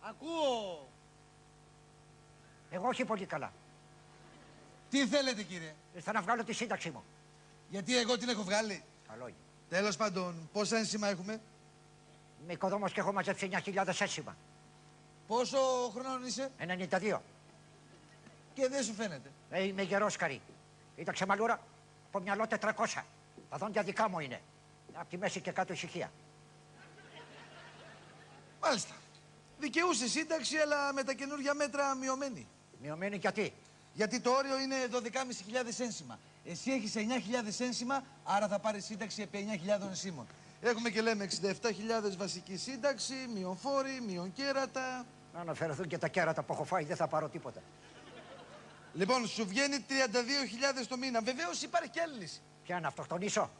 Ακούω. Εγώ όχι πολύ καλά. Τι θέλετε, κύριε? Ήρθα να βγάλω τη σύνταξή μου. Γιατί εγώ την έχω βγάλει. Καλό είναι. Τέλος πάντων, πόσα ένσημα έχουμε? Είμαι οικοδόμος και έχω μαζέψει 9.000 ένσημα. Πόσο χρονών είσαι? 92. Και δεν σου φαίνεται. Είμαι γερός καρύ. Κοίταξε μαλούρα, από μυαλό 400. Τα δόντια δικά μου είναι. Από τη μέση και κάτω ησυχία. Μάλιστα. Δικαιούσε σύνταξη, αλλά με τα καινούργια μέτρα μειωμένη. Μειωμένη γιατί? Γιατί το όριο είναι 12.500 ένσημα. Εσύ έχεις 9.000 ένσημα, άρα θα πάρεις σύνταξη επί 9.000 ενσήμων. Έχουμε και λέμε 67.000 βασική σύνταξη, μειον φόροι, μειον κέρατα. Να αφαιρεθούν και τα κέρατα που έχω φάει, δεν θα πάρω τίποτα. Λοιπόν, σου βγαίνει 32.000 το μήνα. Βεβαίως υπάρχει και άλλη λύση. Ποια να αυτοκτονήσω?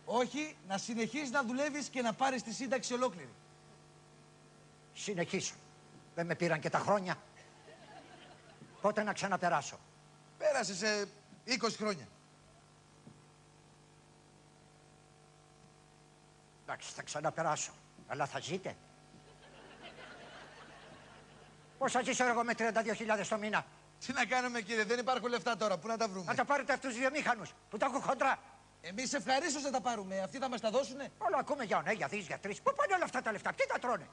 Όχι, να συνεχίσεις να δουλεύεις και να πάρεις τη σύνταξη ολόκληρη. Συνεχίσω. Δεν με πήραν και τα χρόνια. Πότε να ξαναπεράσω? Πέρασε σε 20 χρόνια. Εντάξει, θα ξαναπεράσω. Αλλά θα ζείτε. Πώς θα ζήσω εγώ με 32.000 το μήνα? Τι να κάνουμε, κύριε, δεν υπάρχουν λεφτά τώρα. Πού να τα βρούμε? Να τα πάρετε αυτούς τους βιομήχανους που τα έχουν χοντρά. Εμείς ευχαρίστως να τα πάρουμε. Αυτοί θα μας τα δώσουνε. Όλα ακούμε για ονέ, για δεις, για τρεις. Πού πάνε όλα αυτά τα λεφτά, ποιοι τα τρώνε?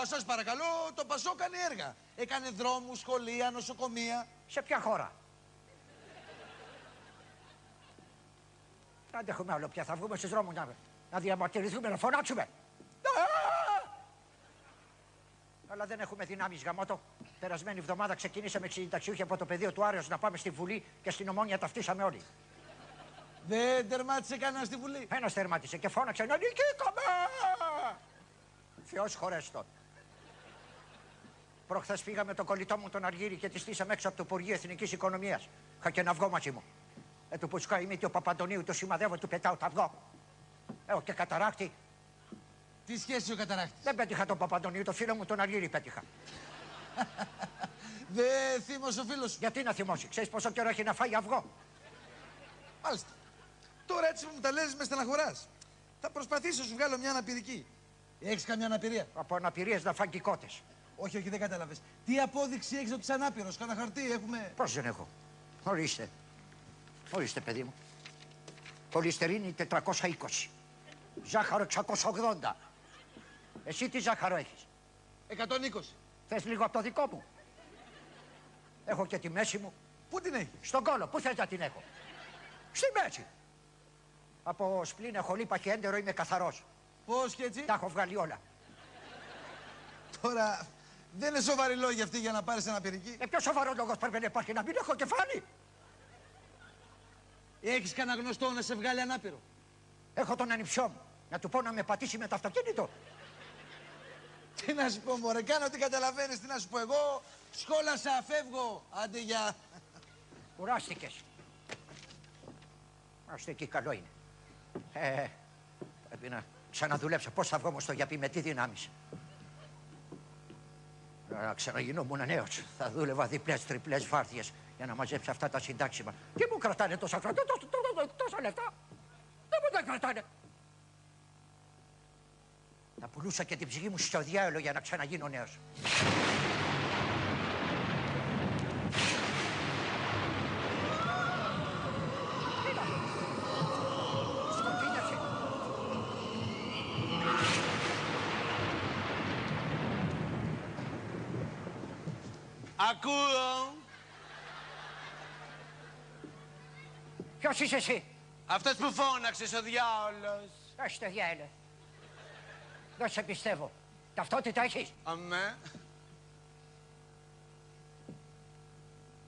Σας παρακαλώ, το Πασό κάνει έργα. Έκανε δρόμους, σχολεία, νοσοκομεία. Σε ποια χώρα? Δεν αντέχουμε άλλο πια, θα βγούμε στους δρόμους να διαμαρτυρηθούμε, να φωνάξουμε. Αλλά δεν έχουμε δυνάμεις γαμώτο. Περασμένη εβδομάδα ξεκινήσαμε συνταξιούχοι από το πεδίο του Άρεως να πάμε στη Βουλή και στην Ομόνια ταυτίσαμε όλοι. Δεν τερμάτισε κανένα στη Βουλή. Ένας τερμάτισε και φώναξε να νικήκαμε! Θεός χωρέστον. Προχθές πήγαμε το κολλητό μου τον Αργύρη και τη στήσαμε έξω από το Υπουργείο Εθνικής Οικονομίας. Είχα και ένα αυγό μαζί μου. Του που σκάει μύτη ο Παπαντονίου, το σημαδεύω, του πετάω το αυγό. Έχω και καταράκτη. Τι σχέση ο καταράχτης? Δεν πέτυχα τον Παπαντονίου, το φίλο μου τον Αργύρη πέτυχα. Δεν θύμωσε ο φίλος σου? Γιατί να θυμώσει, ξέρεις πόσο καιρό έχει να φάει αυγό? Μάλιστα. Τώρα έτσι που μου τα λες με στεναχωράς. Θα προσπαθήσω να σου βγάλω μια αναπηρική. Έχεις καμιά αναπηρία? Από αναπηρίες δαφαγκικότες. Όχι, δεν κατάλαβες. Τι απόδειξη έχεις ότι είσαι ανάπηρος? Κάνα χαρτί έχουμε? Πώς δεν έχω? Ορίστε. Ορίστε, παιδί μου. Πολυστερίνη 420. Ζάχαρο 680. Εσύ τι ζάχαρο έχεις? 120. Θες λίγο από το δικό μου? Έχω και τη μέση μου. Πού την έχεις? Στον κόλο. Πού θες να την έχω? Στη μέση. Από σπλήν, εχολήπα και έντερο είμαι καθαρός. Πώς και έτσι? Τα έχω βγάλει όλα. Τώρα δεν είναι σοβαρή λόγη αυτή για να πάρεις αναπηρική. Ποιο σοβαρό λόγος πρέπει να υπάρχει? Να μην έχω κεφάλι? Έχεις κανένα γνωστό να σε βγάλει ανάπηρο? Έχω τον ανιψιό μου. Να του πω να με πατήσει με το αυτοκίνητο. Τι να σου πω, μωρέ, κάνω ό,τι καταλαβαίνεις. Τι να σου πω, εγώ σχόλασα, φεύγω. Άντε για... Κουράστηκες. Άστε εκεί, καλό είναι. Πρέπει να ξαναδουλέψω. Πώς θα βγω όμως στο γιαπί, με τι δυνάμεις? Να ξαναγινόμουν νέος. Θα δούλευα διπλές, τριπλές βάρδιες για να μαζέψω αυτά τα συντάξιμα. Τι μου κρατάνε τόσα χρόνια, τόσα λεφτά. Δεν μου τα κρατάνε. Θα πουλούσα και την ψυχή μου στο διάολο για να ξαναγίνω νέος. Σκοτίνιασε. Ακούω. Ποιος είσαι εσύ? Αυτός που φώναξες, ο διάολος. Άστε διάολο. Δεν σε πιστεύω. Ταυτότητα έχεις? Αμέ.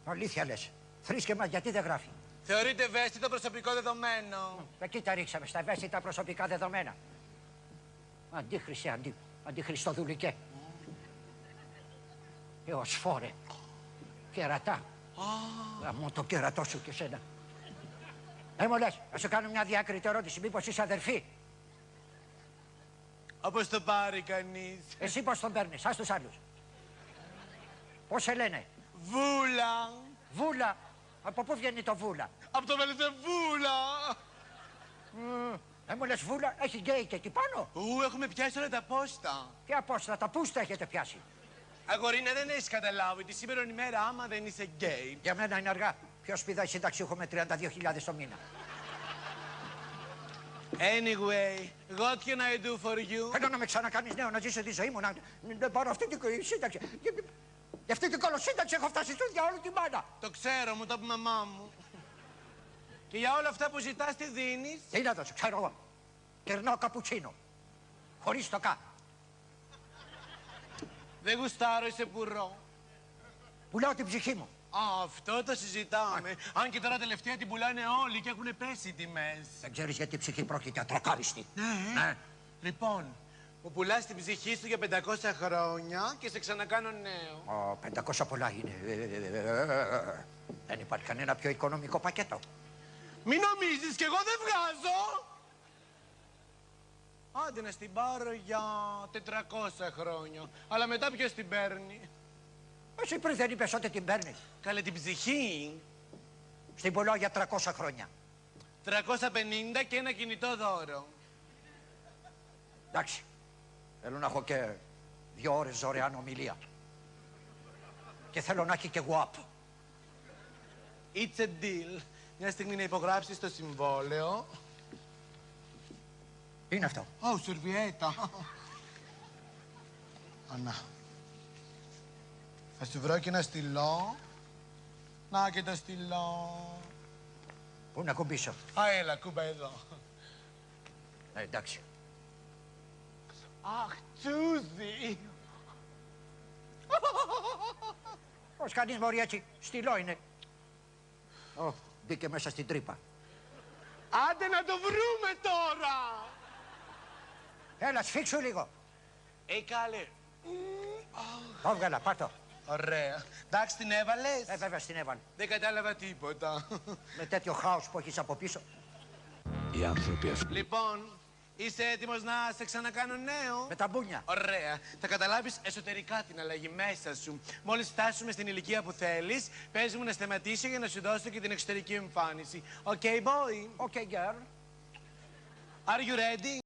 Αλήθεια λες. Θρήσκευμα γιατί δεν γράφει? Θεωρείται ευαίσθητο προσωπικό δεδομένο. Εκεί τα ρίξαμε, στα ευαίσθητα προσωπικά δεδομένα. Αντίχρησε, αντιχριστοδουλικέ. Εωσφόρε. Κερατά. Γαμώ το κερατό σου και σένα. Μου λες, να σου κάνω μια διάκριτη ερώτηση. Μήπως είσαι αδερφή? Όπως το πάρει κανείς. Εσύ πώς τον παίρνεις, ας τους άλλους. Πώς σε λένε? Βούλα. Βούλα. Από πού βγαίνει το βούλα? Από το Βελζεβούλα. Μου λες βούλα, έχει γκέι και εκεί πάνω. Έχουμε πιάσει όλα τα πόστα. Ποια πόστα, τα πούστα έχετε πιάσει? Αγορίνα, δεν έχεις καταλάβει τη σήμερα ημέρα άμα δεν είσαι γκέι. Για μένα είναι αργά. Ποιος πηδάει συνταξιούχο με 32.000 το μήνα. Anyway, what can I do for you? Θέλω να με ξανακάνεις νέο, να ζήσω τη ζωή μου, να πάρω αυτή την σύνταξη. Για αυτή την κολοσύνταξη έχω φτάσει στο διάολο τη μάνα. Το ξέρω, μου το είπε η μαμά μου. Και για όλα αυτά που ζητάς τι δίνεις? Τι να δώσω, ξέρω εγώ. Κερνάω καπουτσίνο. Χωρίς το κα. Δεν γουστάρω, είσαι πουρό. Πουλάω την ψυχή μου. Αυτό το συζητάμε. Αν και τώρα τελευταία την πουλάνε όλοι και έχουν πέσει οι τιμές. Δεν ξέρεις γιατί η ψυχή πρόκειται ατρακάριστη. Ναι. Λοιπόν, μου πουλάς την ψυχή σου για 500 χρόνια και σε ξανακάνω νέο. 500 πολλά είναι. Δεν υπάρχει κανένα πιο οικονομικό πακέτο. Μην νομίζεις κι εγώ δεν βγάζω. Άντε να στην πάρω για 400 χρόνια. Αλλά μετά ποιος την παίρνει? Εσύ πριν δεν είπες ότι την παίρνεις. Καλέ την ψυχή. Στην πουλάω για 300 χρόνια. 350 και ένα κινητό δώρο. Εντάξει. Θέλω να έχω και 2 ώρες δωρεάν ομιλία. Και θέλω να έχει και guap. It's a deal. Μια στιγμή να υπογράψεις το συμβόλαιο. Τι είναι αυτό? Σερβιέτα. Ανά. Θα σου βρω και ένα στυλό. Να και το στυλό. Πού να κουμπίσω? Έλα, κούμπα εδώ. Εντάξει. Αχ, τσούζι. Πώς κάνεις μωρή έτσι? Στυλό είναι. Μπήκε μέσα στην τρύπα. Άντε να το βρούμε τώρα. Έλα, σφίξου λίγο. Καλέ. Το έβγαλα, πάρ' το. Ωραία. Εντάξει, την έβαλες? Βέβαια την έβαλα. Δεν κατάλαβα τίποτα. Με τέτοιο χάος που έχεις από πίσω. Οι άνθρωποι αυτοί. Λοιπόν, είσαι έτοιμος να σε ξανακάνω νέο? Με τα μπούνια. Ωραία. Θα καταλάβεις εσωτερικά την αλλαγή μέσα σου. Μόλις φτάσουμε στην ηλικία που θέλεις, πες μου να σταματήσω για να σου δώσω και την εξωτερική εμφάνιση. Okay, boy? Okay, girl. Are you ready?